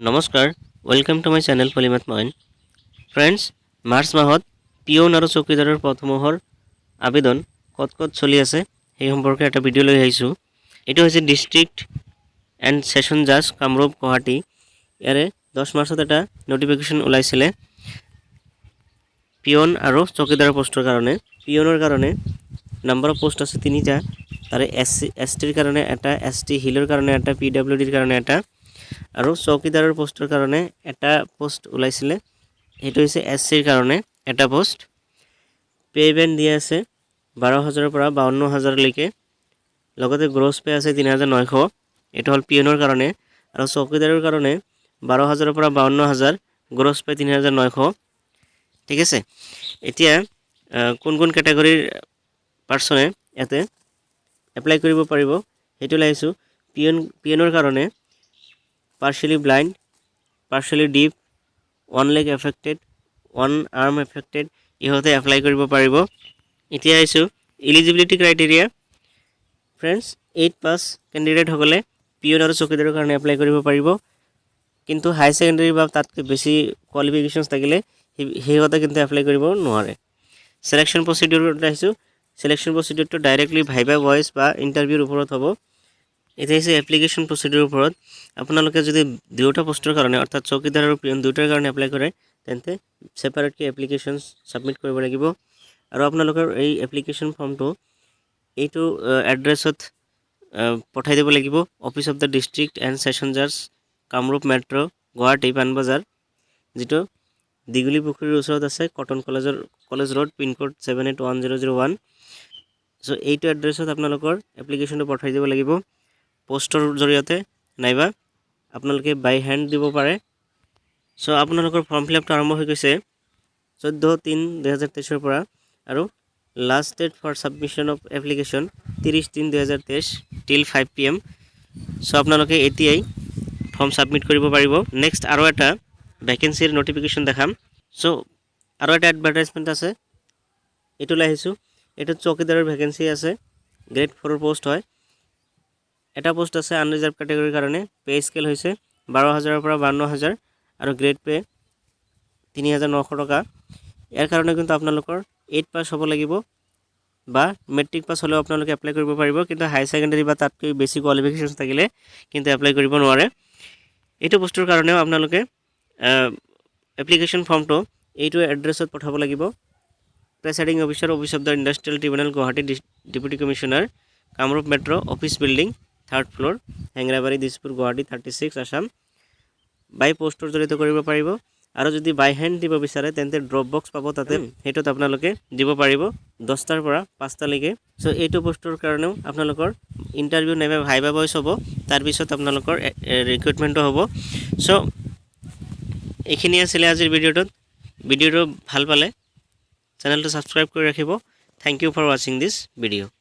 নমস্কাৰ welcome to my channel polymath Moin friends March মাহত peon আৰু চকীদাৰৰ পদসমূহৰ আবেদন কত চলি আছে সেই সম্পৰ্কে এটা ভিডিঅ' লৈ আহিছোঁ। এইটো হৈছে ডিষ্ট্ৰিক্ট এণ্ড সেশন জাজ কামৰূপ গুৱাহাটী। ইয়াৰে 10 মাৰ্চত এটা নটিফিকেশ্যন ওলাইছিলে পিয়ন আৰু চকীদাৰৰ পোষ্টৰ কাৰণে। পিয়নৰ কাৰণে নাম্বাৰ অফ পোষ্ট আছে 3টা, তাৰে এছ টিৰ কাৰণে এটা, ST হিলৰ কাৰণে এটা, PWDৰ কাৰণে এটা আৰু চকীদাৰৰ পোষ্টৰ কাৰণে এটা পোষ্ট ওলাইছিলে, সেইটো হৈছে SCৰ কাৰণে এটা পোষ্ট। পে'মেণ্ট দিয়া আছে 12,000 পৰা 52,000 লৈকে, লগতে গ্ৰছ পে আছে 3,900, এইটো হ'ল পিয়নৰ কাৰণে। আৰু চকীদাৰৰ কাৰণে 12,000 পৰা 52,000, গ্ৰছ পে 3,900। ঠিক আছে, এতিয়া কোন কেটেগৰীৰ পাৰ্চনে ইয়াতে এপ্লাই কৰিব পাৰিব সেইটো লাইছোঁ। পিয়নৰ কাৰণে partially blind, partially deaf, one leg affected, one arm affected, ইহঁতে এপ্লাই কৰিব পাৰিব। এতিয়া আহিছোঁ এলিজিবিলিটি ক্ৰাইটেৰিয়া। ফ্ৰেণ্ডছ 8 পাছ কেণ্ডিডেটসকলে পিয়ন আৰু চকীদাৰৰ কাৰণে এপ্লাই কৰিব পাৰিব, কিন্তু হাই ছেকেণ্ডেৰী বা তাতকৈ বেছি কোৱালিফিকেশ্যনছ থাকিলে সিহঁতে কিন্তু এপ্লাই কৰিব নোৱাৰে। চিলেকশ্যন প্ৰচিডিউৰত আহিছোঁ। চিলেকশ্যন প্ৰচিডিউৰটো ডাইৰেক্টলি ভাইবা ভইচ বা ইণ্টাৰভিউৰ ওপৰত হ'ব। এতিয়া হৈছে এপ্লিকেশ্যন প্ৰচিডিউৰৰ ওপৰত। আপোনালোকে যদি দুয়োটা পোষ্টৰ কাৰণে অৰ্থাৎ চকীদাৰ আৰু পিয়ন দুয়োটাৰ কাৰণে এপ্লাই কৰে তেন্তে ছেপাৰেটলি এপ্লিকেশ্যনছ ছাবমিট কৰিব লাগিব। আৰু আপোনালোকৰ এই এপ্লিকেশ্যন ফৰ্মটো এইটো এড্ৰেছত পঠাই দিব লাগিব। Office of the district and session জাজ কামৰূপ মেট্ৰ' গুৱাহাটী পাণবজাৰ, যিটো দীঘলী পুখুৰীৰ ওচৰত আছে, কটন কলেজ ৰোড, পিনক'ড 781001। চ' এইটো এড্ৰেছত আপোনালোকৰ এপ্লিকেশ্যনটো পঠাই দিব লাগিব পোষ্টৰ জৰিয়তে, নাইবা আপোনালোকে বাই হেণ্ড দিব পাৰে। চ' আপোনালোকৰ ফৰ্ম ফিল আপটো আৰম্ভ হৈ গৈছে 14/3/2023 পৰা, আৰু last date for submission of application 30/3/2023 till 5 PM। So' আপোনালোকে এতিয়াই ফৰ্ম ছাবমিট কৰিব পাৰিব। নেক্সট আৰু এটা ভেকেঞ্চিৰ নটিফিকেশ্যন দেখাম। চ' আৰু এটা এডভাৰটাইজমেণ্ট আছে, এইটো লৈ আহিছোঁ। এইটোত চকীদাৰৰ ভেকেঞ্চি আছে, গ্ৰেড 4 পোষ্ট হয়। এটা পোষ্ট আছে আনৰিজাৰ্ভ কেটেগৰীৰ কাৰণে। পে স্কেল হৈছে 12,000 পৰা 52,000 আৰু গ্ৰেড পে 3,900 টকা। ইয়াৰ কাৰণে কিন্তু আপোনালোকৰ 8 পাছ হ'ব লাগিব বা মেট্ৰিক পাছ হ'লেও আপোনালোকে এপ্লাই কৰিব পাৰিব, কিন্তু হাই ছেকেণ্ডেৰী বা তাতকৈ বেছি কোৱালিফিকেশ্যন থাকিলে কিন্তু এপ্লাই কৰিব নোৱাৰে। এইটো পোষ্টৰ কাৰণেও আপোনালোকে এপ্লিকেশ্যন ফৰ্মটো এইটো এড্ৰেছত পঠাব লাগিব। Presiding officer, office of the industrial tribunal Guwahati, deputy commissioner Kamrup metro' office building 3rd floor, Hengrabari, Dispur, Guwahati 36 Assam. By পোষ্টৰ জৰিয়তে কৰিব পাৰিব। আৰু যদি বাই হেণ্ড দিব বিচাৰে তেন্তে ড্ৰপ বক্স পাব তাতে, সেইটোত আপোনালোকে দিব পাৰিব 10টাৰ পৰা 5টালৈকে। চ' এইটো পোষ্টৰ কাৰণেও আপোনালোকৰ ইণ্টাৰভিউ নাইবা ভাইবা ভইচ হ'ব, তাৰপিছত আপোনালোকৰ ৰিক্ৰুইটমেণ্টটো হ'ব। চ' এইখিনি আছিলে আজিৰ ভিডিঅ'টো ভাল পালে চেনেলটো ছাবস্ক্ৰাইব কৰি ৰাখিব। থেংক ইউ ফৰ ৱাচিং দিছ ভিডিঅ'।